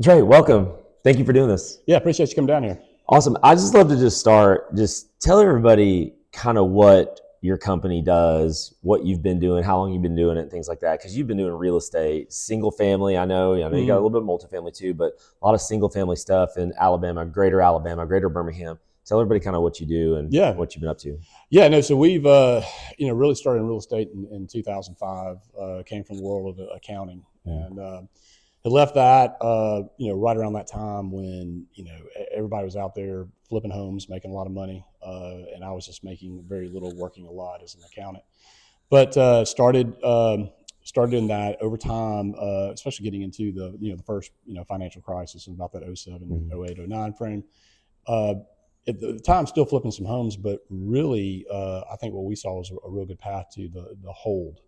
Trey, welcome. Thank you for doing this. Yeah, appreciate you coming down here. Awesome. I just love to just tell everybody kind of what your company does, what you've been doing, how long you've been doing it, things like that. Because you've been doing real estate, single family. I know you got a little bit of multifamily too, but a lot of single family stuff in Alabama, greater Birmingham. Tell everybody kind of what you do and what you've been up to. Yeah, no. So we've really started in real estate in 2005. Came from the world of accounting and had left that right around that time when everybody was out there flipping homes, making a lot of money, and I was just making very little, working a lot as an accountant. But started in that over time, especially getting into the first financial crisis in about that 07, 08, 09 frame. At the time, still flipping some homes, but really, I think what we saw was a real good path to the hold.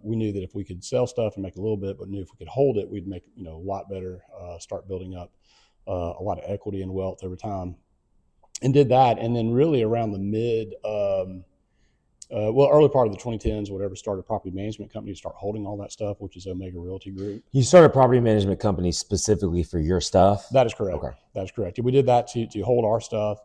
We knew that if we could sell stuff and make a little bit, but knew if we could hold it, we'd make a lot better. Start building up a lot of equity and wealth over time, and did that. And then really around the early part of the 2010s, whatever, started a property management company to start holding all that stuff, which is Omega Realty Group. You started a property management company specifically for your stuff? That is correct. Okay. That is correct. We did that to hold our stuff.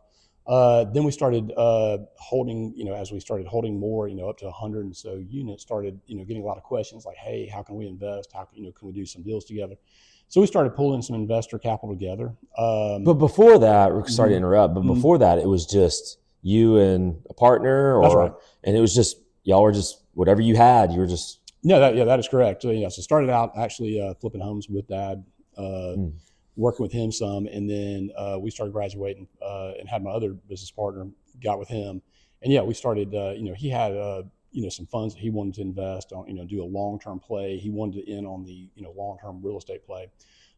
Then we started holding, as we started holding more, up to 100 and so units, started, getting a lot of questions like, hey, how can we invest? How can we do some deals together? So we started pulling some investor capital together. But before that, sorry to interrupt, but before that, it was just you and a partner, That's right. And it was just, y'all were just, whatever you had, you were just. No, that is correct. So started out actually flipping homes with Dad, working with him some, and then we started graduating and had my other business partner, got with him, and we started. He had some funds that he wanted to invest on, do a long-term play. He wanted to in on the long-term real estate play.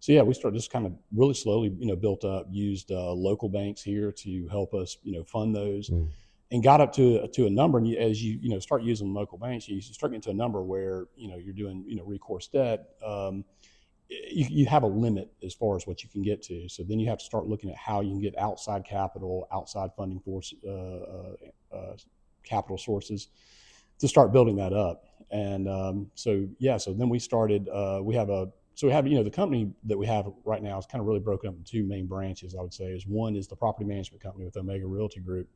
So we started just kind of really slowly built up, used local banks here to help us fund those, and got up to a number. And as you start using local banks, you start getting to a number where you're doing recourse debt. You have a limit as far as what you can get to. So then you have to start looking at how you can get outside capital, outside funding capital sources to start building that up. And so then we started. We have the company that we have right now is kind of really broken up into two main branches. I would say one is the property management company with Omega Realty Group.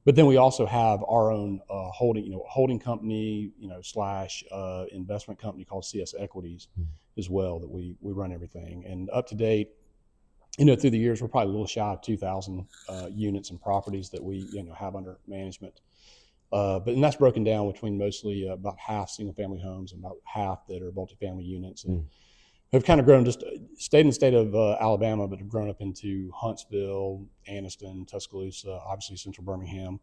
But then we also have our own holding company, / investment company called CS Equities as well, that we run everything. And up to date, through the years, we're probably a little shy of 2,000 units and properties that we have under management. And that's broken down between mostly about half single family homes and about half that are multifamily units. And have kind of grown, just stayed in the state of Alabama, but have grown up into Huntsville, Anniston, Tuscaloosa, obviously central Birmingham,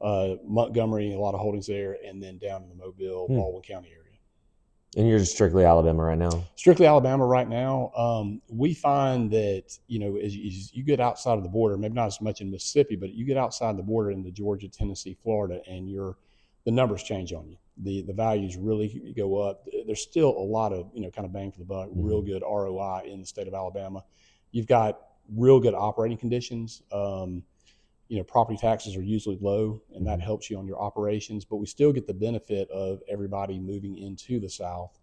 Montgomery, a lot of holdings there, and then down in the Mobile, Baldwin County area. And you're just strictly Alabama right now? Strictly Alabama right now. We find that, as you get outside of the border, maybe not as much in Mississippi, but you get outside the border into Georgia, Tennessee, Florida, and the numbers change on you. The values really go up. There's still a lot of, kind of bang for the buck, real good ROI in the state of Alabama. You've got real good operating conditions. Property taxes are usually low, and that helps you on your operations, but we still get the benefit of everybody moving into the South.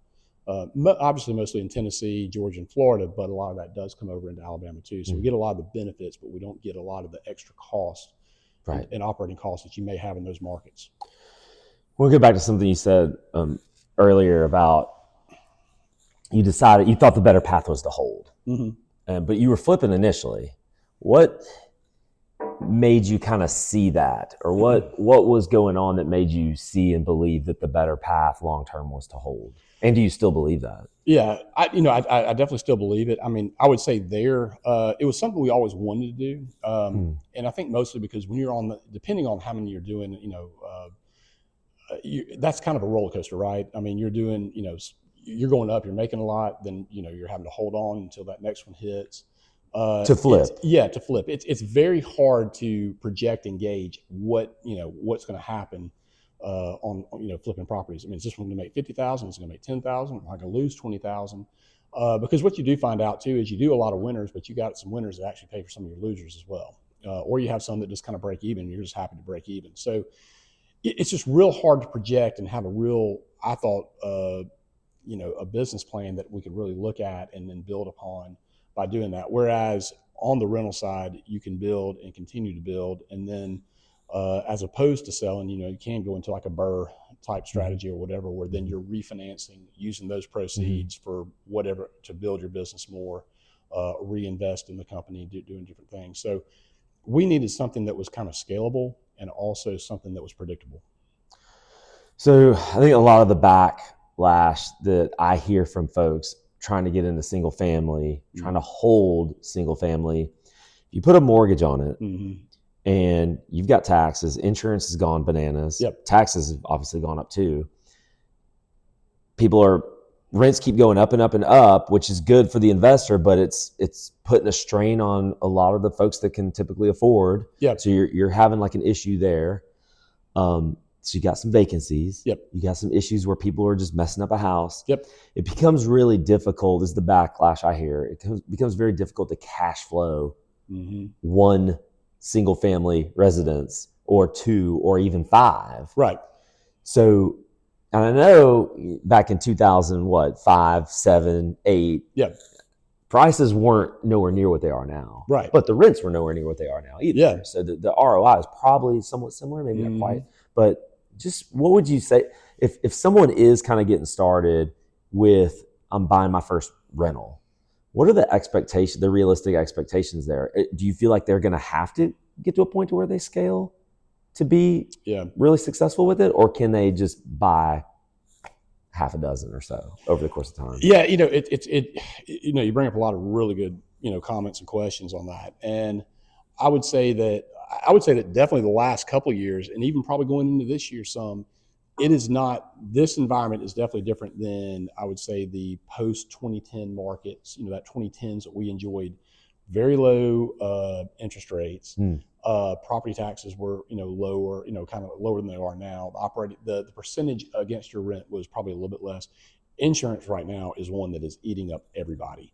Obviously, mostly in Tennessee, Georgia, and Florida, but a lot of that does come over into Alabama too. So we get a lot of the benefits, but we don't get a lot of the extra costs and operating costs that you may have in those markets. We'll get back to something you said earlier about you thought the better path was to hold, but you were flipping initially. What made you kind of see that, or what was going on that made you see and believe that the better path long term was to hold? And do you still believe that? Yeah, I definitely still believe it. I mean, I would say it was something we always wanted to do, and I think mostly because when you're depending on how many you're doing, that's kind of a roller coaster, right? I mean, you're doing, you're going up, you're making a lot, then you're having to hold on until that next one hits. To flip. To flip. It's very hard to project and gauge what's going to happen on flipping properties. I mean, is this one going to make 50,000? Is it going to make 10,000? Am I going to lose 20,000? Because what you do find out too is you do a lot of winners, but you got some winners that actually pay for some of your losers as well. Or you have some that just kind of break even. And you're just happy to break even. So it's just real hard to project and have a real, I thought, a business plan that we could really look at and then build upon by doing that. Whereas on the rental side, you can build and continue to build, and then as opposed to selling, you can go into like a BRRRR type strategy or whatever, where then you're refinancing, using those proceeds for whatever to build your business more, reinvest in the company, doing different things. So we needed something that was kind of scalable and also something that was predictable. So I think a lot of the backlash that I hear from folks trying to get into single family, trying to hold single family, you put a mortgage on it and you've got taxes, insurance has gone bananas. Yep. Taxes have obviously gone up too. Rents keep going up and up and up, which is good for the investor, but it's putting a strain on a lot of the folks that can typically afford. Yep. So you're having like an issue there. So you got some vacancies. Yep. You got some issues where people are just messing up a house. Yep. It becomes really difficult, is the backlash I hear. It becomes very difficult to cash flow one single family residence or two or even five. Right. So, and I know back in 2005, 7, 8, prices weren't nowhere near what they are now. Right. But the rents were nowhere near what they are now either. Yeah. So the ROI is probably somewhat similar, maybe not quite. But just what would you say if someone is kind of getting started with, I'm buying my first rental, what are the realistic expectations there? Do you feel like they're going to have to get to a point to where they scale to be really successful with it? Or can they just buy half a dozen or so over the course of time? Yeah. You bring up a lot of really good, comments and questions on that. And I would say that definitely the last couple of years, and even probably going into this year this environment is definitely different than, I would say, the post 2010 markets, that 2010s that we enjoyed. Very low interest rates. Property taxes were, lower, kind of lower than they are now. The percentage against your rent was probably a little bit less. Insurance right now is one that is eating up everybody.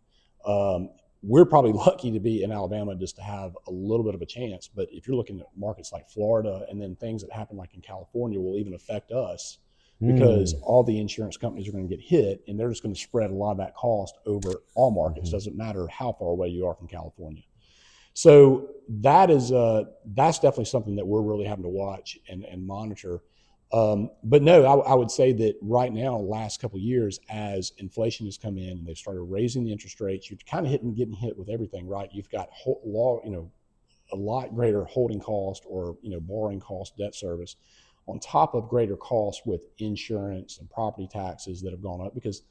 We're probably lucky to be in Alabama just to have a little bit of a chance. But if you're looking at markets like Florida, and then things that happen like in California will even affect us, because all the insurance companies are going to get hit, and they're just going to spread a lot of that cost over all markets. Doesn't matter how far away you are from California. So that's definitely something that we're really having to watch and monitor. But no, I would say that right now, last couple of years, as inflation has come in and they've started raising the interest rates, you're kind of getting hit with everything, right? You've got a lot greater holding cost or borrowing cost, debt service, on top of greater costs with insurance and property taxes that have gone up. Because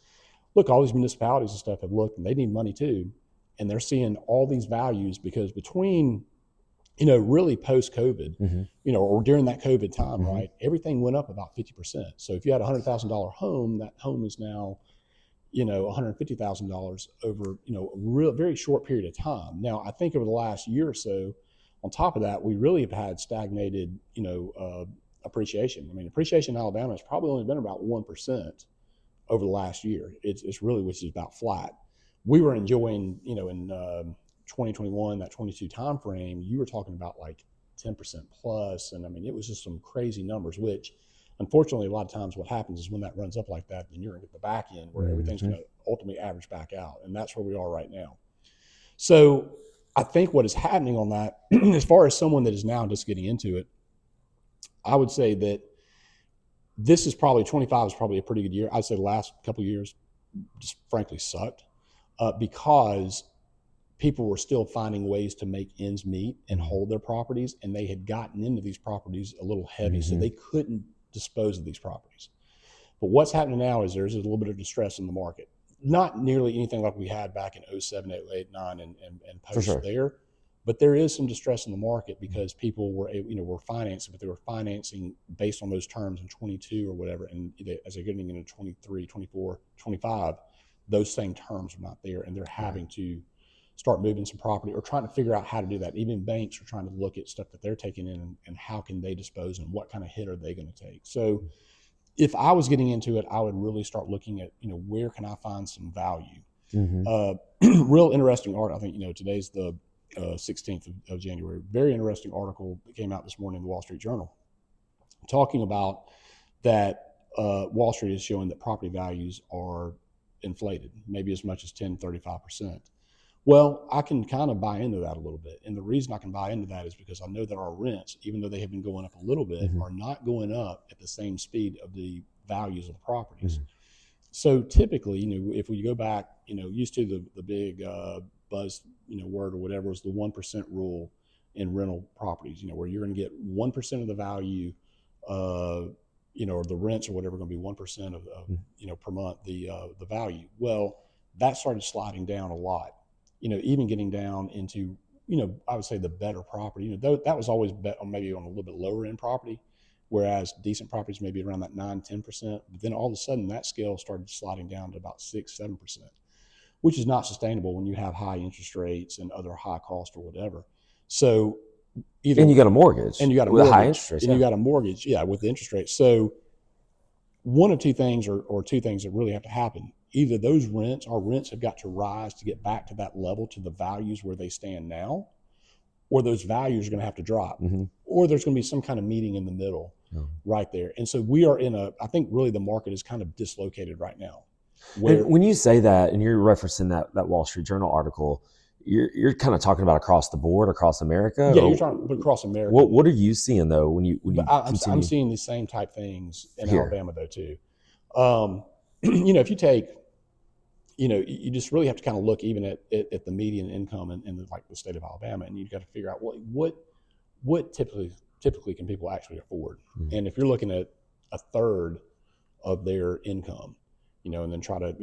look, all these municipalities and stuff have looked, and they need money too, and they're seeing all these values, because between really post-COVID, or during that COVID time, right, everything went up about 50%. So if you had a $100,000 home, that home is now, $150,000 over, a very short period of time. Now, I think over the last year or so, on top of that, we really have had stagnated, appreciation. I mean, appreciation in Alabama has probably only been about 1% over the last year. It's really, which is about flat. We were enjoying, in 2021, that 22 time frame, you were talking about like 10% plus. And I mean, it was just some crazy numbers, which unfortunately, a lot of times what happens is when that runs up like that, then you're going to get the back end where everything's going to ultimately average back out. And that's where we are right now. So I think what is happening on that, as far as someone that is now just getting into it, I would say that this is probably, 25 is probably a pretty good year. I'd say the last couple of years just frankly sucked because people were still finding ways to make ends meet and hold their properties, and they had gotten into these properties a little heavy, so they couldn't dispose of these properties. But what's happening now is there's a little bit of distress in the market. Not nearly anything like we had back in 07, 08, 09, and post there, but there is some distress in the market because people were financing, but they were financing based on those terms in 22 or whatever, and as they're getting into 23, 24, 25, those same terms are not there, and they're having to start moving some property or trying to figure out how to do that. Even banks are trying to look at stuff that they're taking in and how can they dispose and what kind of hit are they going to take. So if I was getting into it, I would really start looking at, where can I find some value? Real interesting art. I think, today's the 16th of January. Very interesting article that came out this morning in the Wall Street Journal talking about that Wall Street is showing that property values are inflated, maybe as much as 10, 35%. Well, I can kind of buy into that a little bit. And the reason I can buy into that is because I know that our rents, even though they have been going up a little bit, are not going up at the same speed of the values of the properties. So typically, if we go back, used to the big buzz, word or whatever was the 1% rule in rental properties, where you're going to get 1% of the value, or the rents or whatever going to be 1% of per month, the value. Well, that started sliding down a lot. Even getting down into, I would say the better property, that was always maybe on a little bit lower end property, whereas decent properties maybe around that 9-10%. But then all of a sudden that scale started sliding down to about 6-7%, which is not sustainable when you have high interest rates and other high costs or whatever. So and you got a mortgage. And you got a with mortgage. High interest rates. And you got a mortgage, with the interest rates. So one of two things or two things that really have to happen. Either our rents have got to rise to get back to that level, to the values where they stand now, or those values are going to have to drop, or there's going to be some kind of meeting in the middle right there. And so we are I think really the market is kind of dislocated right now. When you say that, and you're referencing that Wall Street Journal article, you're kind of talking about across the board, across America? Yeah, you're talking across America. What are you seeing though when you I'm seeing the same type things in Alabama though too. If you take, you just really have to kind of look even at the median income in like the state of Alabama, and you've got to figure out what typically can people actually afford. And if you're looking at a third of their income, and then try to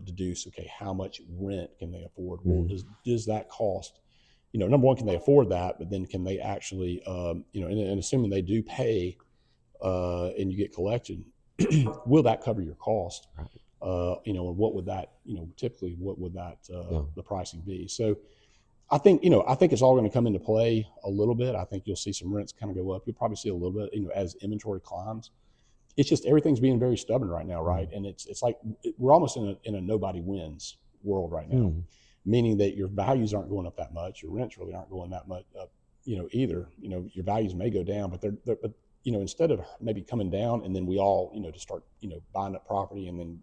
deduce, okay, how much rent can they afford? Well, does that cost? Number one, can they afford that? But then can they actually, and assuming they do pay, and you get collected, will that cover your cost? Right. And what would that, typically what would that, the pricing be? So I think it's all going to come into play a little bit. I think you'll see some rents kind of go up. You'll probably see a little bit, as inventory climbs. It's just everything's being very stubborn right now, right? And it's like we're almost in a nobody wins world right now, meaning that your values aren't going up that much, your rents really aren't going that much up, either. Your values may go down, but they're instead of maybe coming down and then we all to start buying up property and then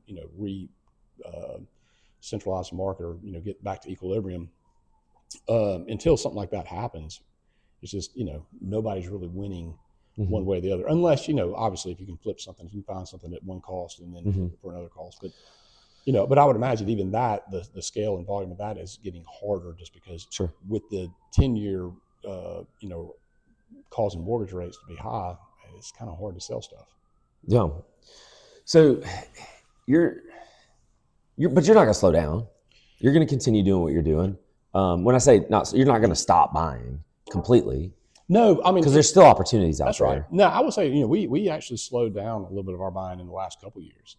centralize the market or get back to equilibrium, until something like that happens, it's just nobody's really winning one way or the other, unless obviously if you can flip something, if you can find something at one cost and then for another cost. But but I would imagine even that the scale and volume of that is getting harder, just because with the 10-year causing mortgage rates to be high, it's kind of hard to sell stuff. Yeah. So but you're not going to slow down. You're going to continue doing what you're doing. When I say you're not going to stop buying completely. No, I mean, because there's still opportunities out there. That's right. No, I would say, we actually slowed down a little bit of our buying in the last couple of years,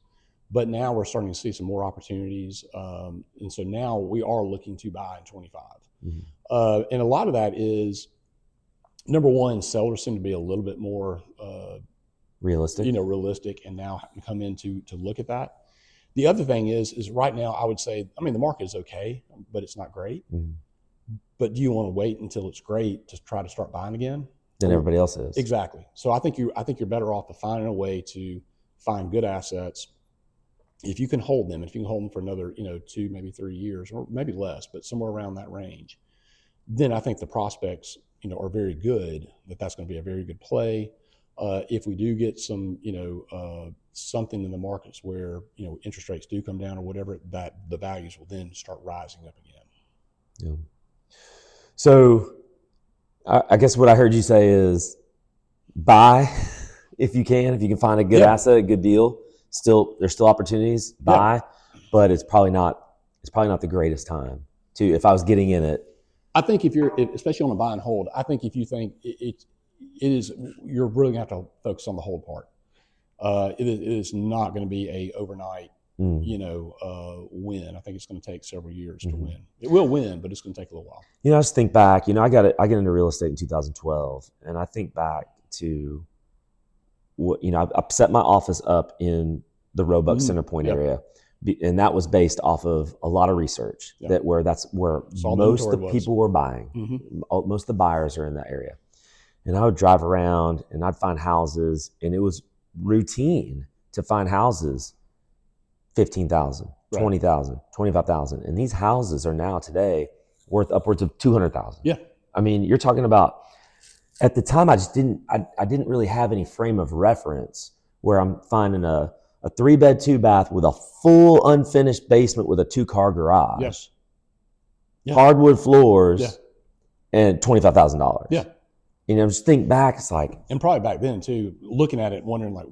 but now we're starting to see some more opportunities. And so now we are looking to buy in 25. And a lot of that is, number one, sellers seem to be a little bit more realistic, and now come in to look at that. The other thing is right now, I would say, the market is okay, but it's not great. But do you want to wait until it's great to try to start buying again? Than everybody else is. Exactly. So I think you're better off to finding a way to find good assets. If you can hold them, if you can hold them for another, 2, maybe 3 years, or maybe less, but somewhere around that range, then I think the prospects, are very good, that's going to be a very good play. If we do get some, something in the markets where, interest rates do come down or whatever, that the values will then start rising up again. Yeah. So I guess what I heard you say is buy if you can find a good asset, a good deal. There's still opportunities, buy, but it's probably not the greatest time to, if I was getting in it. I think especially on a buy and hold, I think if you think it is, you're really going to have to focus on the hold part. It is not going to be a overnight, win. I think it's going to take several years to win. It will win, but it's going to take a little while. I just think back, I got into real estate in 2012, and I think back to what, I set my office up in the Roebuck Center Point area, and that was based off of a lot of research that's where most of the people were buying. Most of the buyers are in that area. And I would drive around and I'd find houses, and it was routine to find houses $15,000, Right. 20,000, 25,000. And these houses are now today worth upwards of 200,000. Yeah. I mean, you're talking about, at the time, I didn't really have any frame of reference where I'm finding a 3-bed, 2-bath with a full unfinished basement with a 2-car garage, Yes. Yeah. hardwood floors, Yeah. and $25,000. Yeah. You know, just think back, it's like, and probably back then too, looking at it, wondering like,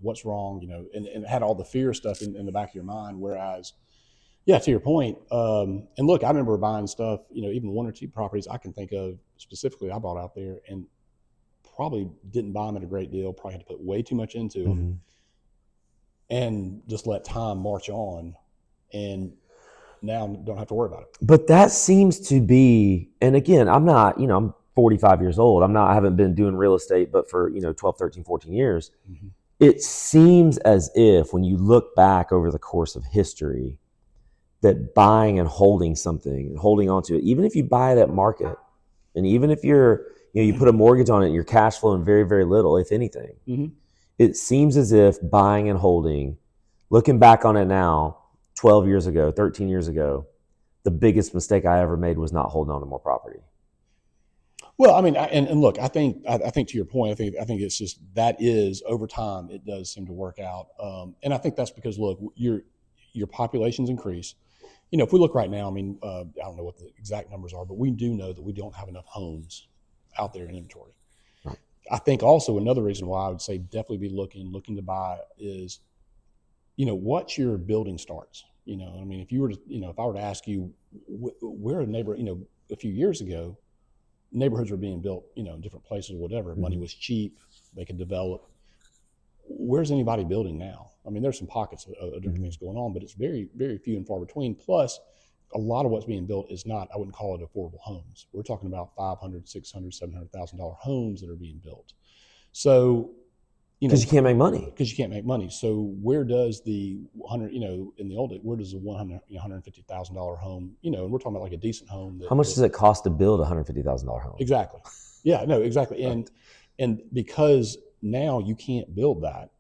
what's wrong, you know, and it had all the fear stuff in the back of your mind. Whereas, yeah, to your point, and look, I remember buying stuff, you know, even 1 or 2 properties I can think of specifically I bought out there, and probably didn't buy them at a great deal, probably had to put way too much into them, and just let time march on, and now don't have to worry about it. But that seems to be, and again, I'm not, you know, I'm 45 years old. I haven't been doing real estate, but for, 12, 13, 14 years. Mm-hmm. It seems as if when you look back over the course of history, that buying and holding something and holding on to it, even if you buy it at market, and even if you put a mortgage on it and you're cash flowing very, very little, if anything, it seems as if buying and holding, looking back on it now, 12 years ago, 13 years ago, the biggest mistake I ever made was not holding on to more property. Well, I mean, and look, I think to your point, I think it's just, that is, over time, it does seem to work out. And I think that's because, look, your populations increase. You know, if we look right now, I mean, I don't know what the exact numbers are, but we do know that we don't have enough homes out there in inventory. Right. I think also another reason why I would say definitely be looking to buy is, you know, what's your building starts? You know, I mean, if you were to, you know, if I were to ask you where a neighbor, you know, a few years ago, neighborhoods were being built, you know, in different places or whatever. Mm-hmm. Money was cheap. They could develop. Where's anybody building now? I mean, there's some pockets of different things going on, but it's very, very few and far between. Plus, a lot of what's being built is not, I wouldn't call it affordable homes. We're talking about $500,000, $600,000, $700,000 homes that are being built. So, you know, because you can't make money. Because you can't make money. So where does the 100, you know, in the old days, where does the $150,000 home, you know, and we're talking about like a decent home. How much does it cost to build a $150,000 home? Exactly. Yeah, no, exactly. And because now you can't build that,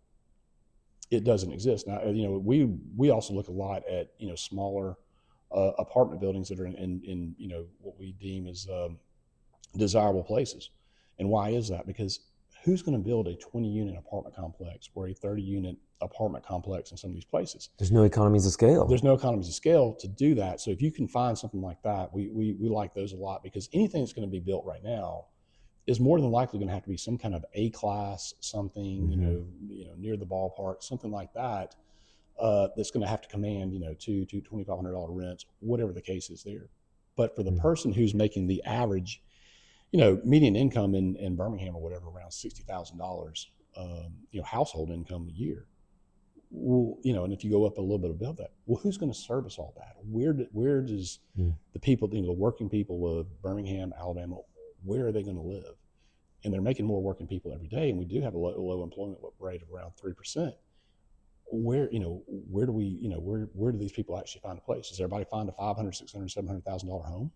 it doesn't exist. Now, you know, we also look a lot at, you know, smaller apartment buildings that are in you know, what we deem as desirable places. And why is that? Because who's going to build a 20-unit apartment complex or a 30-unit apartment complex in some of these places? There's no economies of scale. There's no economies of scale to do that. So if you can find something like that, we like those a lot, because anything that's going to be built right now is more than likely going to have to be some kind of A-class something, you know, near the ballpark, something like that, that's going to have to command, you know, $2,500 rents, whatever the case is there. But for the person who's making the average, you know, median income in Birmingham or whatever, around $60,000, you know, household income a year. Well, you know, and if you go up a little bit above that, well, who's going to service all that? Where does the people, you know, the working people of Birmingham, Alabama, where are they going to live? And they're making more working people every day, and we do have a low employment rate of around 3%. Where do these people actually find a place? Does everybody find a $500,000, $600,000, $700,000 home?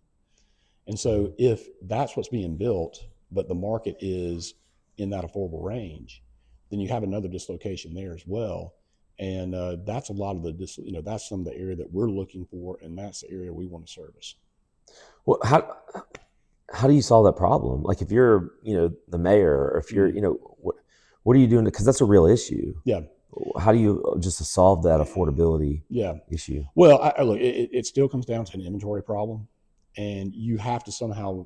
And so if that's what's being built, but the market is in that affordable range, then you have another dislocation there as well. And that's a lot of that's some of the area that we're looking for, and that's the area we want to service. Well, how do you solve that problem? Like, if you're, you know, the mayor, or if you're, you know, what are you doing? Because that's a real issue. Yeah. How do you just solve that affordability issue? Well, look, it still comes down to an inventory problem, and you've got to somehow,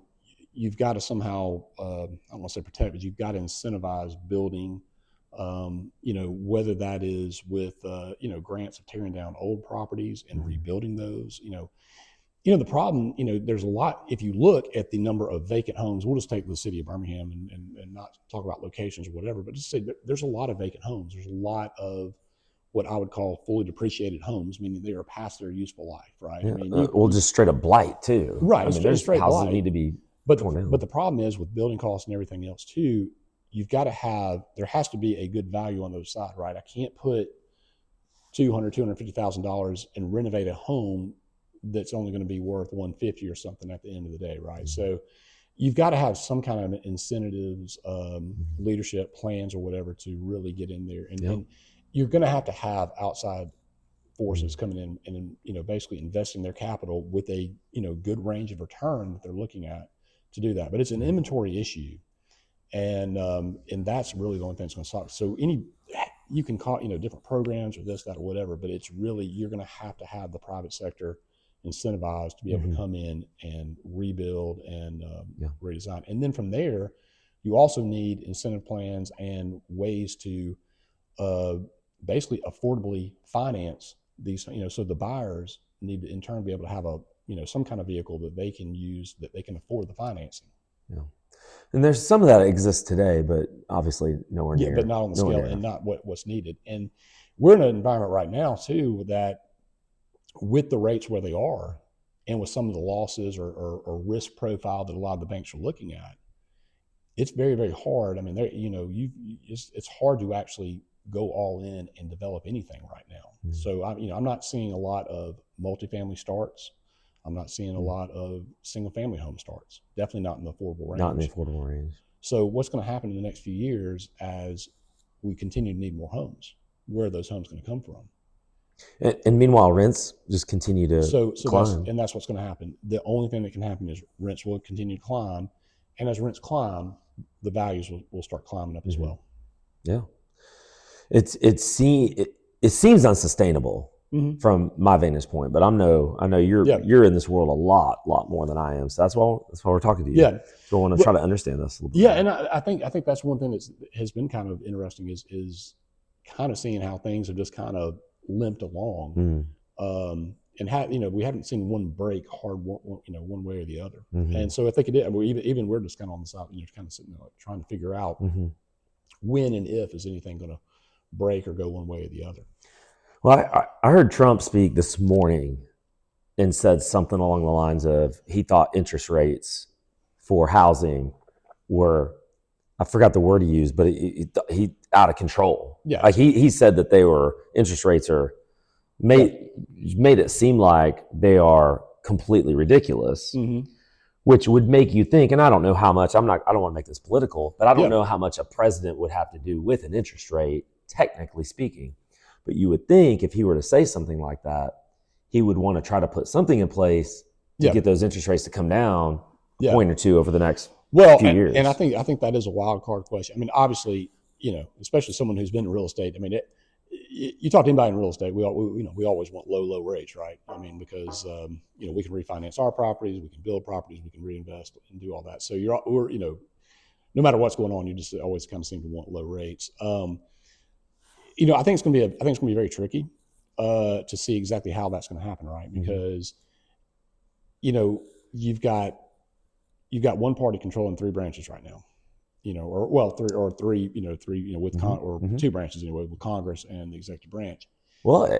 I don't want to say protect, but you've got to incentivize building, you know, whether that is with, you know, grants of tearing down old properties and rebuilding those, you know, the problem, you know, there's a lot, if you look at the number of vacant homes, we'll just take the city of Birmingham and not talk about locations or whatever, but just say there's a lot of vacant homes. There's a lot of what I would call fully depreciated homes, meaning they are past their useful life, right? Yeah. I mean, just straight up blight too. Right. I mean, there's straight houses blight. that need to be torn down. But the problem is with building costs and everything else too, there has to be a good value on the other side, right? I can't put $250,000 and renovate a home that's only going to be worth $150 or something at the end of the day, right? So you've got to have some kind of incentives, leadership plans or whatever to really get in there. And you're going to have outside forces coming in and basically investing their capital with a good range of return that they're looking at to do that. But it's an inventory issue, and that's really the only thing that's going to stop. So you can call different programs or this, that, or whatever, but it's really you're going to have the private sector incentivized to be able to come in and rebuild and redesign. And then from there, you also need incentive plans and ways to basically affordably finance these, so the buyers need to in turn be able to have some kind of vehicle that they can use, that they can afford the financing. Yeah. And there's some of that exists today, but obviously nowhere near. Yeah, but not on the scale and not what's needed. And we're in an environment right now too that with the rates where they are and with some of the losses or risk profile that a lot of the banks are looking at, it's very, very hard. I mean, it's hard to actually go all in and develop anything right now. Mm-hmm. So I'm not seeing a lot of multifamily starts. I'm not seeing a lot of single family home starts. Definitely not in the affordable range. Not in the affordable range. So what's going to happen in the next few years as we continue to need more homes? Where are those homes going to come from? And meanwhile, rents just continue to climb. That's what's going to happen. The only thing that can happen is rents will continue to climb. And as rents climb, the values will start climbing up as well. Yeah. It seems unsustainable from my vantage point, but I know you're in this world a lot more than I am. So that's why we're talking to you. Yeah. So I want to try to understand this a little bit. Yeah, and I think that's one thing that has been kind of interesting is kind of seeing how things have just kind of limped along. And we haven't seen one break hard, one way or the other. Mm-hmm. And so I think even we're just kind of on the side, kind of sitting there trying to figure out when and if is anything going to break or go one way or the other. Well, I heard Trump speak this morning and said something along the lines of he thought interest rates for housing were, I forgot the word he used, but he out of control. Yeah. Like he said that interest rates are made it seem like they are completely ridiculous, which would make you think, and I don't know how much, I don't want to make this political, but I don't know how much a president would have to do with an interest rate, technically speaking. But you would think if he were to say something like that, he would want to try to put something in place to get those interest rates to come down a point or two over the next few years. And I think that is a wild card question. I mean, obviously, especially someone who's been in real estate. I mean, you talk to anybody in real estate, we always want low rates, right? I mean, because we can refinance our properties, we can build properties, we can reinvest and do all that. So no matter what's going on, you just always kind of seem to want low rates. I think it's going to be very tricky to see exactly how that's going to happen, right? Because you've got one party controlling three branches right now, three with two branches anyway, with Congress and the executive branch. Well,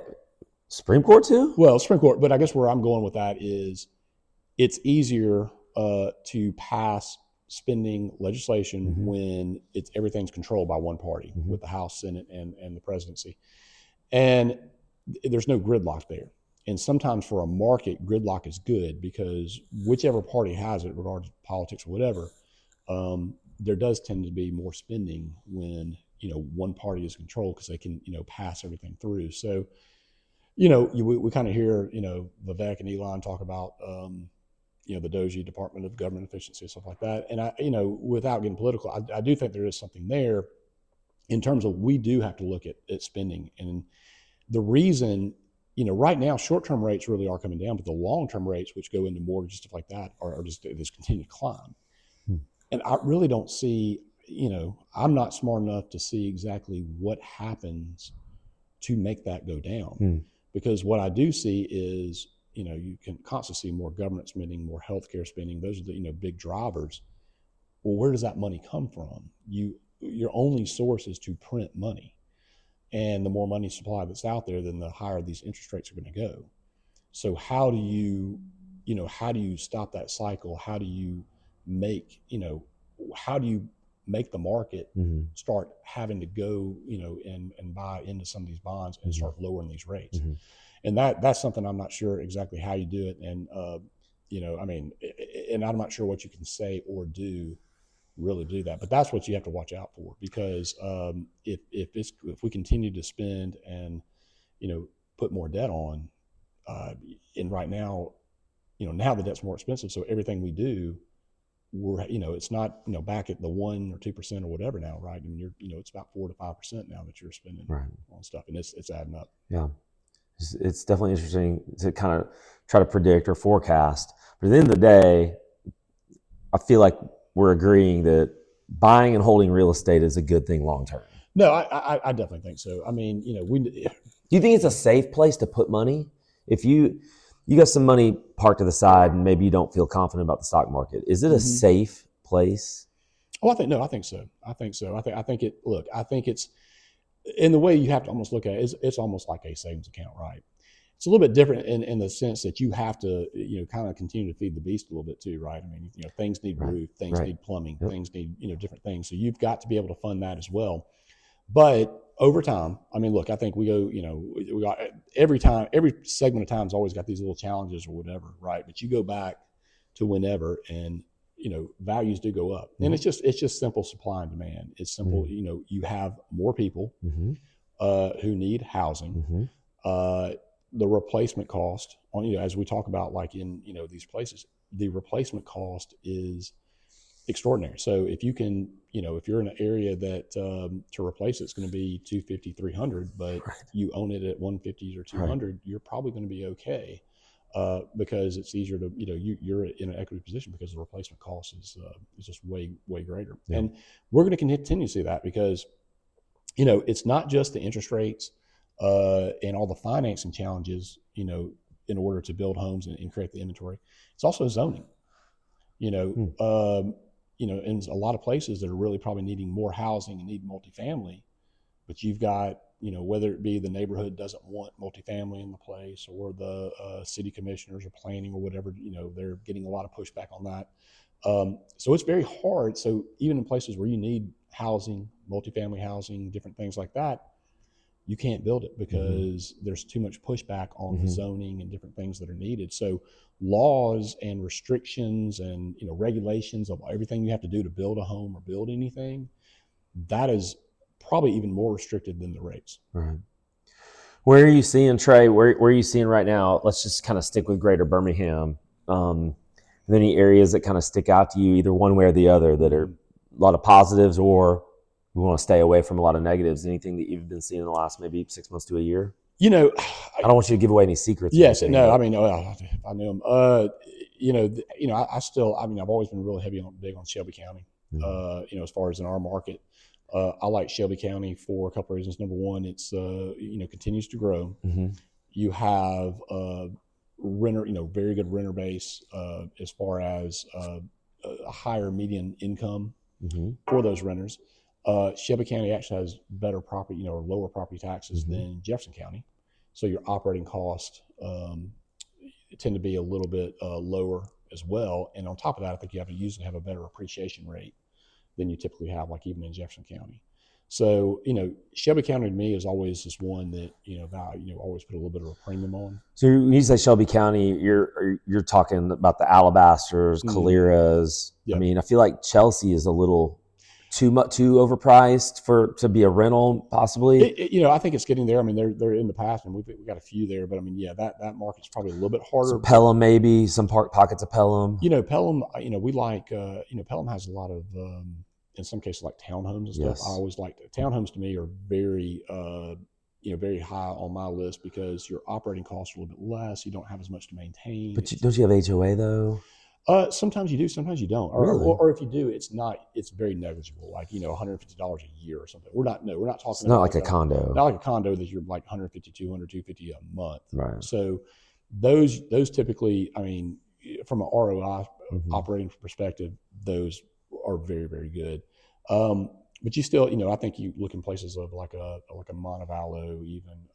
Supreme Court too? Well, Supreme Court, but I guess where I'm going with that is it's easier to pass spending legislation when everything's controlled by one party with the House, Senate, and the presidency. And there's no gridlock there. And sometimes for a market, gridlock is good because whichever party has it, regardless of politics or whatever, there does tend to be more spending when, one party is controlled because they can, pass everything through. So, we kind of hear, Vivek and Elon talk about, the DOGE, Department of Government Efficiency, stuff like that. And I, without getting political, I do think there is something there in terms of we do have to look at spending. And the reason, right now, short-term rates really are coming down, but the long-term rates, which go into mortgages, stuff like that, are just continue to climb. And I really don't see, I'm not smart enough to see exactly what happens to make that go down. Because what I do see is, you can constantly see more government spending, more healthcare spending. Those are the, big drivers. Well, where does that money come from? Your only source is to print money. And the more money supply that's out there, then the higher these interest rates are going to go. So how do you stop that cycle? How do you make the market start having to go, and buy into some of these bonds and start lowering these rates? And that's something I'm not sure exactly how you do it. And, and I'm not sure what you can say or do really do that, but that's what you have to watch out for, because if we continue to spend and put more debt on. And right now, now the debt's more expensive. So everything we do, it's not, back at the 1 or 2% or whatever now, right? And it's about 4 to 5% now that you're spending on stuff, and it's adding up. Yeah. It's definitely interesting to kind of try to predict or forecast. But at the end of the day, I feel like we're agreeing that buying and holding real estate is a good thing long term. No, I definitely think so. I mean, do you think it's a safe place to put money? If you got some money parked to the side and maybe you don't feel confident about the stock market, is it a safe place? Oh, I think so. I think it's in the way you have to almost look at it, it's almost like a savings account, right? It's a little bit different in the sense that you have to, kind of continue to feed the beast a little bit too, right? I mean, things need roof, things need plumbing, things need, different things. So you've got to be able to fund that as well. But over time, I mean, look, I think we go, we got every segment of time's always got these little challenges or whatever, right? But you go back to whenever, and values do go up, and it's just simple supply and demand. It's simple, you have more people who need housing. The replacement cost on, as we talk about, like in, these places, the replacement cost is extraordinary. So if you can, if you're in an area that to replace it's going to be $250, $300, but you own it at $150 or $200, you're probably going to be okay, because it's easier to, you're in an equity position because the replacement cost is just way greater. Yeah. And we're going to continue to see that because, it's not just the interest rates and all the financing challenges, in order to build homes and create the inventory. It's also zoning. In a lot of places that are really probably needing more housing and need multifamily, but you've got, whether it be the neighborhood doesn't want multifamily in the place, or the city commissioners or planning or whatever, they're getting a lot of pushback on that. So it's very hard. So even in places where you need housing, multifamily housing, different things like that, you can't build it because there's too much pushback on the zoning and different things that are needed. So laws and restrictions and regulations of everything you have to do to build a home or build anything, that is probably even more restricted than the rates. Right. Where are you seeing, Trey? Where are you seeing right now? Let's just kind of stick with Greater Birmingham. Are there any areas that kind of stick out to you, either one way or the other, that are a lot of positives, or we want to stay away from a lot of negatives? Anything that you've been seeing in the last maybe 6 months to a year? I don't want you to give away any secrets. Yes, no. I mean, if I knew them, I've always been really big on Shelby County. As far as in our market, I like Shelby County for a couple of reasons. Number one, it's continues to grow. You have renter, very good renter base as far as a higher median income for those renters. Shelby County actually has better property, or lower property taxes than Jefferson County. So your operating costs tend to be a little bit lower as well. And on top of that, I think you usually have a better appreciation rate than you typically have, like even in Jefferson County. So, Shelby County to me is always just one that, always put a little bit of a premium on. So when you say Shelby County, you're talking about the Alabasters, Caleras. Yep. I mean, I feel like Chelsea is a little too overpriced to be a rental, possibly. I think it's getting there. I mean, they're in the past, and we've got a few there, but I mean, that market's probably a little bit harder. So Pelham, maybe some pockets of Pelham. Pelham. We like. Pelham has a lot of, in some cases, like townhomes and stuff. Yes. I always liked it. Townhomes to me are very, very high on my list because your operating costs are a little bit less. You don't have as much to maintain. But don't you have HOA though? Sometimes you do, sometimes you don't. Really? Or if you do, it's very negligible, like, $150 a year or something. We're not talking it's not like a condo. Not like a condo that you're like 150, 200, 250 a month. Right. So those typically, I mean, from an ROI operating perspective, those are very, very good. But you still, I think you look in places of like a Montevallo, even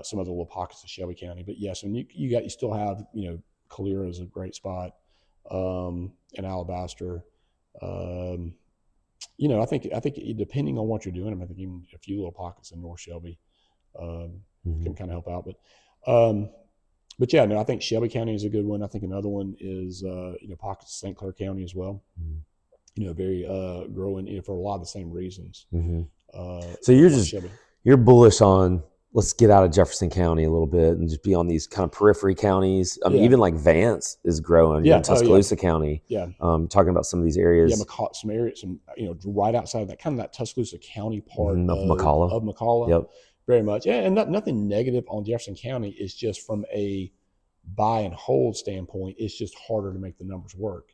some other little pockets of Shelby County. But yes, and you still have, Calera is a great spot, and Alabaster. I think depending on what you're doing, I think even a few little pockets in North Shelby can kind of help out. But yeah, no, I think Shelby County is a good one. I think another one is pockets of St. Clair County as well. Very growing for a lot of the same reasons. So you're bullish on let's get out of Jefferson County a little bit and just be on these kind of periphery counties. Yeah. Even like Vance is growing. You're Yeah. in Tuscaloosa County. Yeah. Talking about some of these areas. Yeah, some areas, right outside of that, kind of that Tuscaloosa County part of McCalla. Of McCalla. Yep. Very much. Yeah, and nothing negative on Jefferson County. It's just from a buy and hold standpoint, it's just harder to make the numbers work.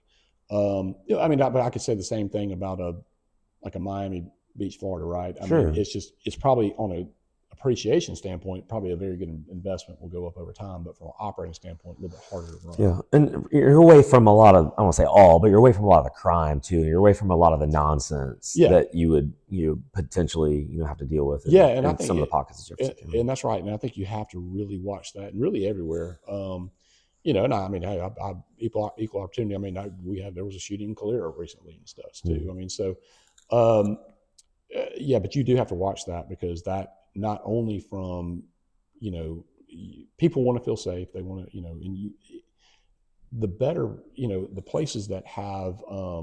But I could say the same thing about a Miami Beach, Florida, right? I mean, it's probably on a appreciation standpoint, probably a very good investment, will go up over time, but from an operating standpoint, a little bit harder to run. Yeah, and you're away from a lot of, I don't want to say all, but you're away from a lot of the crime too. You're away from a lot of the nonsense that you potentially have to deal with. And I think some of the pockets of Jefferson County. And that's right. And I think you have to really watch that, and really everywhere. And I mean, hey, equal opportunity. I mean, there was a shooting in Calera recently and stuff too. Mm-hmm. I mean, so but you do have to watch that, because that not only from people want to feel safe, they want to and the better the places that have a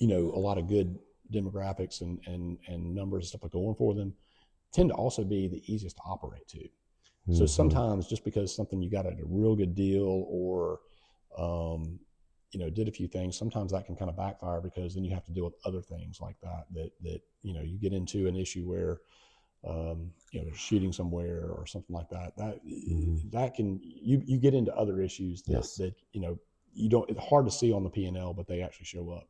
lot of good demographics and numbers and stuff like going for them tend to also be the easiest to operate to. Mm-hmm. So sometimes just because something you got at a real good deal or did a few things, sometimes that can kind of backfire, because then you have to deal with other things like that you get into an issue where there's shooting somewhere or something like that. That can you get into other issues that you don't. It's hard to see on the P&L, but they actually show up.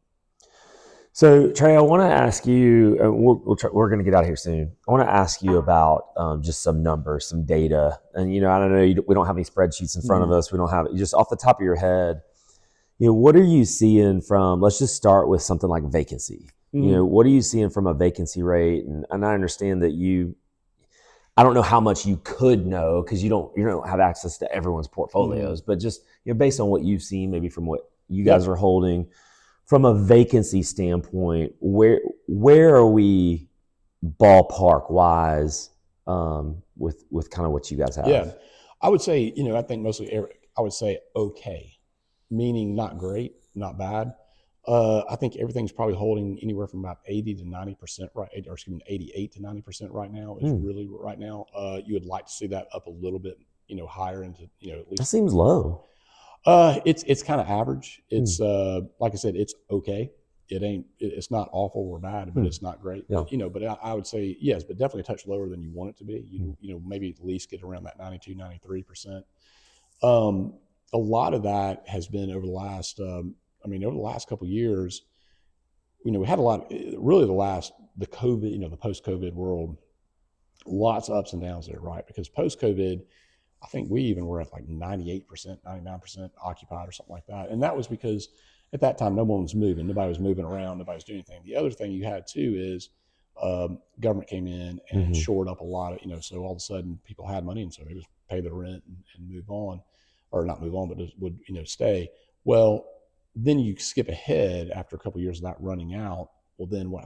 So Trey, I want to ask you. We're going to get out of here soon. I want to ask you about just some numbers, some data, and I don't know. We don't have any spreadsheets in front of us. We don't have just off the top of your head. What are you seeing from? Let's just start with something like vacancy. Mm-hmm. What are you seeing from a vacancy rate? And I understand that I don't know how much you could know, because you don't have access to everyone's portfolios, but just based on what you've seen, maybe from what you guys are holding, from a vacancy standpoint, where are we ballpark wise with kind of what you guys have? Yeah, I would say I think mostly I would say okay, meaning not great, not bad. I think everything's probably holding anywhere from about 80 to 90% 88 to 90% right now is really right now. You would like to see that up a little bit, higher into, at least. That seems low. It's kind of average. It's like I said, it's okay. It's not awful or bad, but it's not great. Yeah. But I would say yes, but definitely a touch lower than you want it to be. Maybe at least get around that 92, 93%. A lot of that has been over the last, over the last couple of years, we had a lot, really the COVID, the post-COVID world, lots of ups and downs there, right? Because post-COVID, I think we even were at like 98%, 99% occupied or something like that. And that was because at that time, no one was moving. Nobody was moving around. Nobody was doing anything. The other thing you had too is government came in and shored up a lot of, so all of a sudden people had money, and so they just pay their rent and move on, or not move on, but just would, stay. Well, then you skip ahead after a couple of years of that running out. Well, then what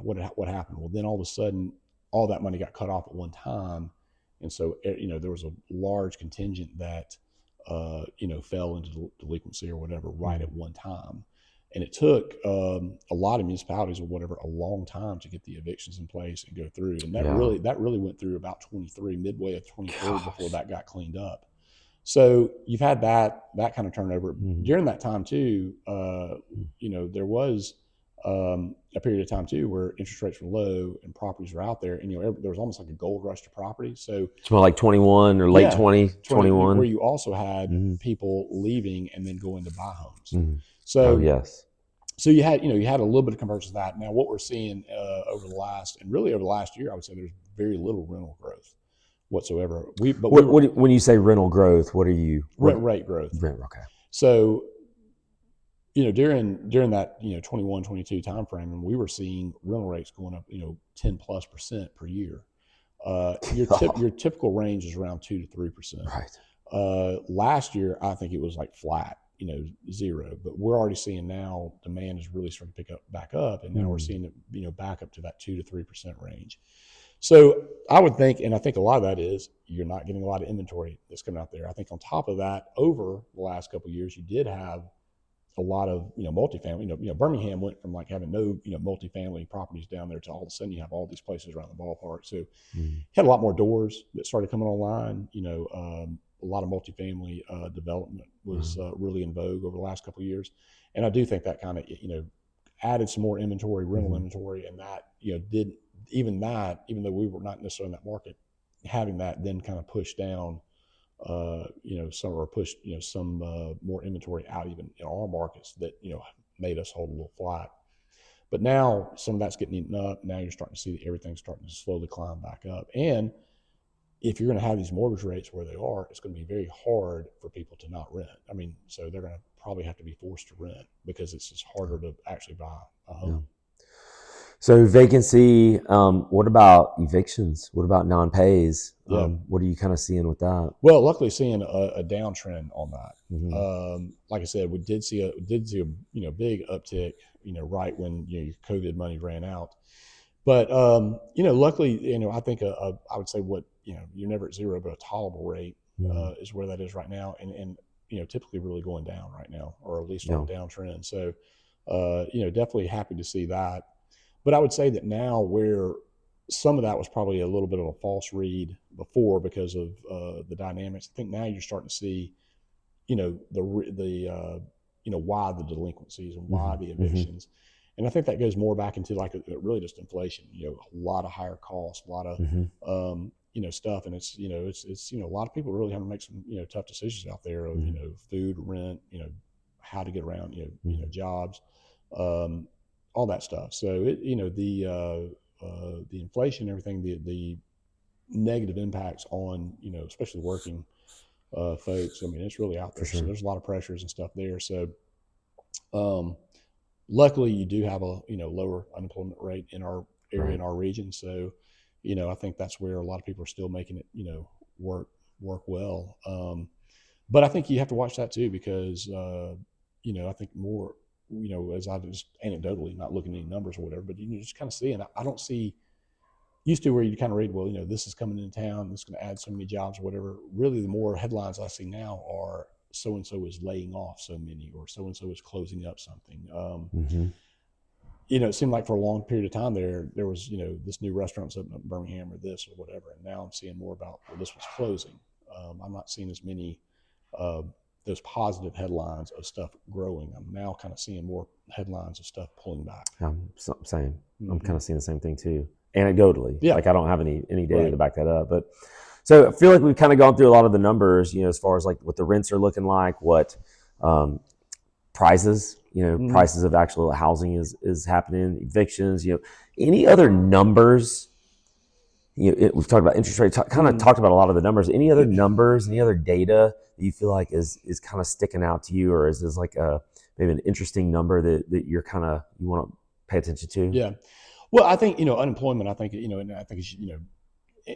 happened? Well, then all of a sudden, all that money got cut off at one time. And so, there was a large contingent that, fell into delinquency or whatever right at one time. And it took a lot of municipalities or whatever a long time to get the evictions in place and go through. And that really went through about 23, midway of 23 before that got cleaned up. So you've had that kind of turnover. During that time too, there was a period of time too where interest rates were low and properties were out there, and there was almost like a gold rush to property. So it's more like 21 or late 21, where you also had people leaving and then going to buy homes. So yes. So you had a little bit of convergence of that. Now what we're seeing over the last year, I would say there's very little rental growth whatsoever. When you say rental growth, what are you? Rate growth. Okay. So, during that 21, 22 time frame, and we were seeing rental rates going up 10+% per year. Your typical range is around 2 to 3%. Right. Last year, I think it was like flat, 0. But we're already seeing now demand is really starting to back up, and now we're seeing it back up to that 2 to 3% range. So I would think, and I think a lot of that is you're not getting a lot of inventory that's coming out there. I think on top of that, over the last couple of years, you did have a lot of multifamily. Birmingham went from like having no multifamily properties down there to all of a sudden you have all these places around the ballpark. So had a lot more doors that started coming online. A lot of multifamily development was really in vogue over the last couple of years, and I do think that kind of added some more inventory, rental inventory, and that did even though we were not necessarily in that market, having that then kind of pushed down some more inventory out even in our markets that made us hold a little flat. But now some of that's getting eaten up. Now you're starting to see that everything's starting to slowly climb back up. And if you're going to have these mortgage rates where they are, it's going to be very hard for people to not rent. I mean, so they're going to probably have to be forced to rent because it's just harder to actually buy a home. Yeah. So vacancy, what about evictions? What about non-pays? What are you kind of seeing with that? Well, luckily seeing a downtrend on that. Like I said, we did see a big uptick, right when your COVID money ran out. But luckily, I think I would say what you're never at zero, but a tolerable rate is where that is right now, and typically really going down right now, or at least on a downtrend. So definitely happy to see that. But I would say that now where some of that was probably a little bit of a false read before because of the dynamics, I think now you're starting to see, why the delinquencies and why the evictions. And I think that goes more back into like really just inflation, a lot of higher costs, a lot of, stuff. And it's a lot of people really having to make some, tough decisions out there of, food, rent, how to get around, jobs, all that stuff. So the inflation, everything, the negative impacts on, especially working folks. I mean, it's really out there. So there's a lot of pressures and stuff there. So, luckily you do have a, lower unemployment rate in our area, in our region. So, I think that's where a lot of people are still making it, work well. But I think you have to watch that too, because, I think more, as I just anecdotally, not looking at any numbers or whatever, but you just kind of see, and I don't see, used to where you kind of read, well, this is coming into town, this is going to add so many jobs or whatever. Really, the more headlines I see now are so-and-so is laying off so many, or so-and-so is closing up something. It seemed like for a long period of time there was, this new restaurant's opening up in Birmingham or this or whatever. And now I'm seeing more about, well, this was closing. I'm not seeing as many those positive headlines of stuff growing. I'm now kind of seeing more headlines of stuff pulling back. Same. I'm kind of seeing the same thing too, anecdotally. Yeah. Like I don't have any data to back that up, but so I feel like we've kind of gone through a lot of the numbers, as far as like what the rents are looking like, what prices, prices of actual housing is happening, evictions, any other numbers. We've talked about interest rates, kind of talked about a lot of the numbers. Any other numbers, any other data that you feel like is kind of sticking out to you, or is this like maybe an interesting number that you're you want to pay attention to? Yeah. Well, I think, unemployment, I think, and I think it's,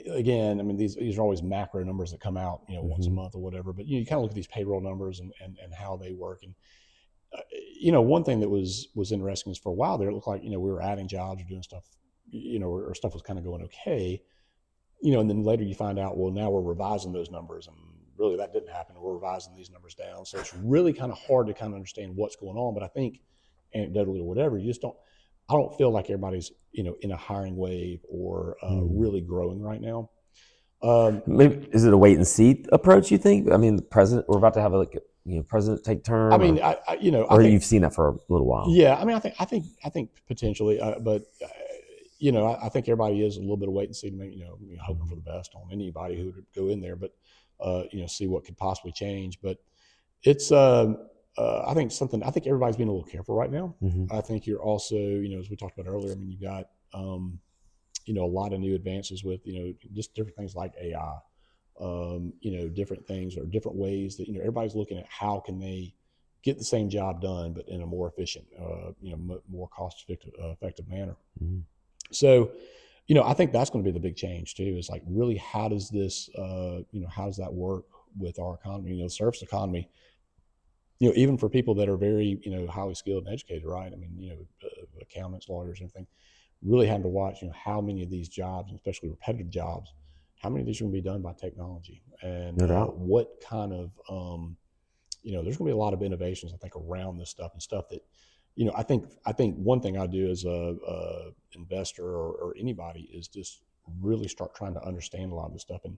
again, I mean, these are always macro numbers that come out, once a month or whatever, but you kind of look at these payroll numbers and how they work. And, one thing that was interesting is for a while there, it looked like, we were adding jobs or doing stuff, or stuff was kind of going okay, and then later you find out, well, now we're revising those numbers and really that didn't happen. We're revising these numbers down. So it's really kind of hard to kind of understand what's going on. But I think anecdotally or whatever, I don't feel like everybody's, in a hiring wave or really growing right now. Maybe, is it a wait and see approach, you think? I mean, the president, we're about to have president take term. I mean, or I think you've seen that for a little while. Yeah. I mean, I think potentially, but I think everybody is a little bit of wait and see to make, hoping for the best on anybody who would go in there, but, see what could possibly change. But it's, I think everybody's being a little careful right now. I think you're also, as we talked about earlier, I mean, you've got, a lot of new advances with, just different things like AI, different things or different ways that, everybody's looking at how can they get the same job done, but in a more efficient, more cost effective manner. So, I think that's going to be the big change too, is like really, how does this, how does that work with our economy, the service economy, even for people that are very, highly skilled and educated, right? I mean, accountants, lawyers, everything, really having to watch, how many of these jobs, especially repetitive jobs, how many of these are going to be done by technology, and No doubt. what kind of, there's going to be a lot of innovations, I think, around this stuff and stuff that, I think one thing I do as a investor or anybody is just really start trying to understand a lot of this stuff. And,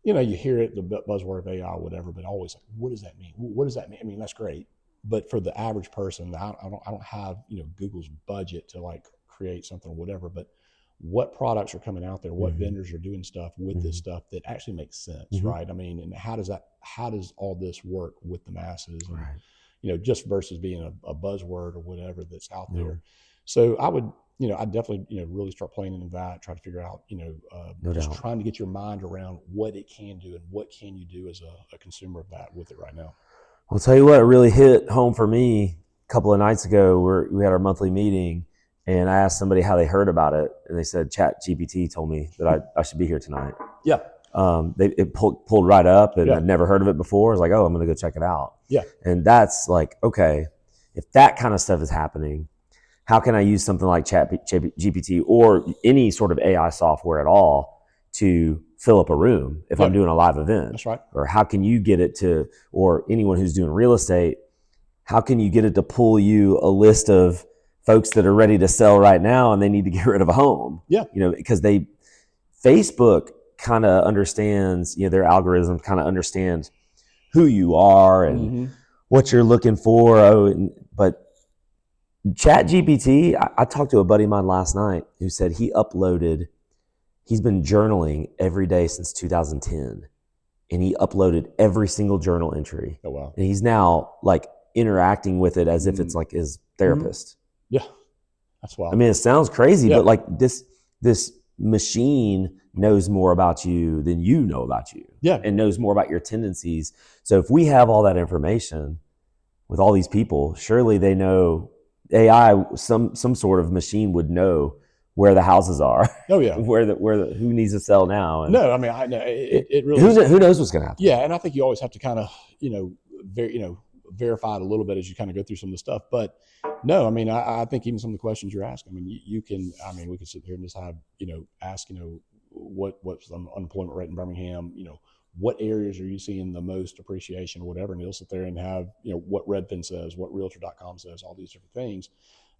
you hear it, the buzzword of AI, whatever, but always like, what does that mean? What does that mean? I mean, that's great. But for the average person, I don't have, Google's budget to like create something or whatever, but what products are coming out there, what vendors are doing stuff with this stuff that actually makes sense, right? I mean, and how does all this work with the masses? And, just versus being a buzzword or whatever that's out there. So I would, I'd definitely, really start playing into that, try to figure out, just trying to get your mind around what it can do and what can you do as a consumer of that with it right now. I'll tell you what, it really hit home for me a couple of nights ago. We had our monthly meeting, and I asked somebody how they heard about it, and they said ChatGPT told me that I should be here tonight. Yeah. It pulled right up, and I'd never heard of it before. I was like, oh, I'm going to go check it out. Yeah. And that's like, okay, if that kind of stuff is happening, how can I use something like ChatGPT or any sort of AI software at all to fill up a room if I'm doing a live event? That's right. Or how can you get it to, or anyone who's doing real estate, how can you get it to pull you a list of folks that are ready to sell right now and they need to get rid of a home? Yeah. Because Facebook kind of understands, their algorithm kind of understands who you are and what you're looking for. But ChatGPT, I talked to a buddy of mine last night who said he's been journaling every day since 2010, and he uploaded every single journal entry. Oh, wow. And he's now like interacting with it as if it's like his therapist. Yeah. That's wild. I mean, it sounds crazy, but like this machine knows more about you than you know about you. Yeah. And knows more about your tendencies. So if we have all that information with all these people, surely they know AI, some sort of machine would know where the houses are. Oh yeah. who needs to sell now. And no, I mean, I know it really who knows what's going to happen. Yeah. And I think you always have to kind of, verify it a look a little bit as you kind of go through some of the stuff. But no, I mean, I think even some of the questions you're asking, I mean, we could sit here and just have, ask, what's the unemployment rate in Birmingham, what areas are you seeing the most appreciation or whatever, and he'll sit there and have, what Redfin says, what Realtor.com says, all these different things.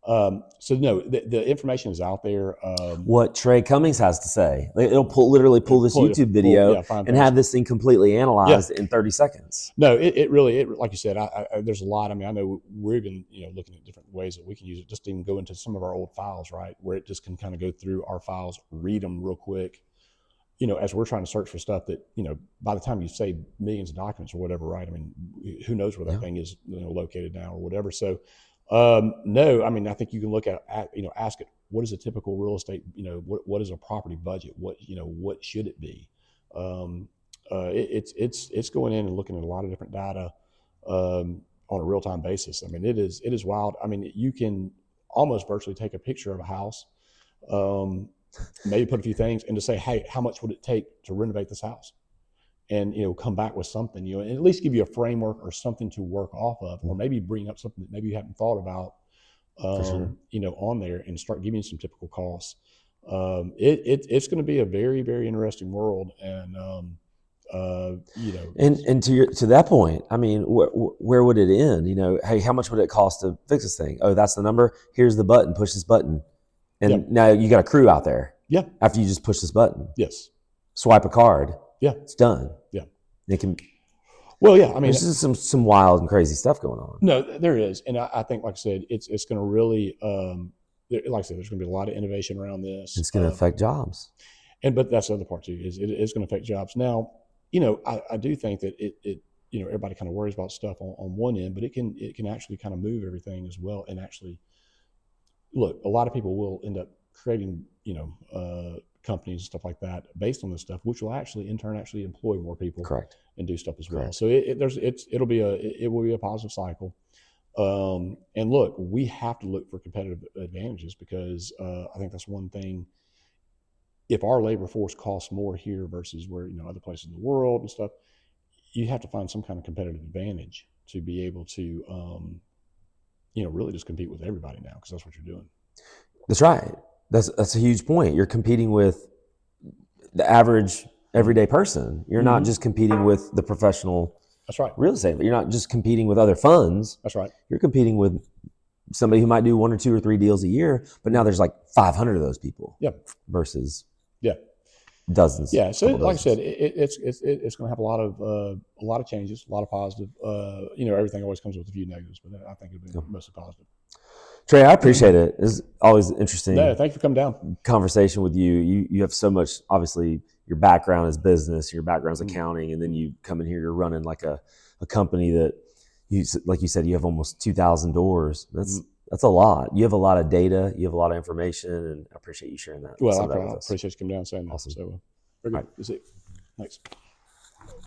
So no, the information is out there. What Trey Cummings has to say, it'll literally pull this YouTube video and have this thing completely analyzed in 30 seconds. No, it really, like you said, there's a lot. I mean, I know we're even, looking at different ways that we can use it, just to even go into some of our old files, right? Where it just can kind of go through our files, read them real quick, as we're trying to search for stuff that, by the time you save millions of documents or whatever, right? I mean, who knows where that thing is, located now or whatever. So, no, I mean, I think you can look at, ask it, what is a typical real estate, what is a property budget? What should it be? It's going in and looking at a lot of different data, on a real-time basis. I mean, it is wild. I mean, you can almost virtually take a picture of a house, maybe put a few things and to say, hey, how much would it take to renovate this house? And, come back with something, and at least give you a framework or something to work off of, or maybe bring up something that maybe you haven't thought about, on there and start giving you some typical costs. It's going to be a very, very interesting world. And, and to that point, I mean, where would it end? Hey, how much would it cost to fix this thing? Oh, that's the number. Here's the button, push this button. And now you got a crew out there. Yeah. After you just push this button. Yes. Swipe a card. Yeah. It's done. Yeah. They can. Well, yeah. I mean, this is some wild and crazy stuff going on. No, there is. And I think, like I said, it's going to really, like I said, there's going to be a lot of innovation around this. It's going to affect jobs. But that's the other part too, is it is going to affect jobs. Now, I do think that it everybody kind of worries about stuff on one end, but it can actually kind of move everything as well. And actually, look, a lot of people will end up creating, companies and stuff like that based on this stuff, which will actually in turn employ more people. Correct. And do stuff as well. Correct. So it will be a positive cycle. And look, we have to look for competitive advantages because I think that's one thing. If our labor force costs more here versus where other places in the world and stuff, you have to find some kind of competitive advantage to be able to really just compete with everybody now, because that's what you're doing. That's right. That's a huge point. You're competing with the average everyday person. You're not just competing with the professional That's right. real estate. You're not just competing with other funds. That's right. You're competing with somebody who might do 1 or 2 or 3 deals a year, but now there's like 500 of those people. Yeah. Versus yeah, dozens. yeah. So like dozens. I said, it's going to have a lot of changes, a lot of positive. Everything always comes with a few negatives, but I think it'll be mostly positive. Trey, I appreciate it. It's always interesting. No, thank you for coming down. Conversation with you. You have so much. Obviously, your background is business, your background is accounting, and then you come in here. You're running like a company that like you said, you have almost 2,000 doors. That's a lot. You have a lot of data. You have a lot of information, and I appreciate you sharing that. Well, I appreciate you coming down and saying that. Awesome. So, very good. Right. Thanks.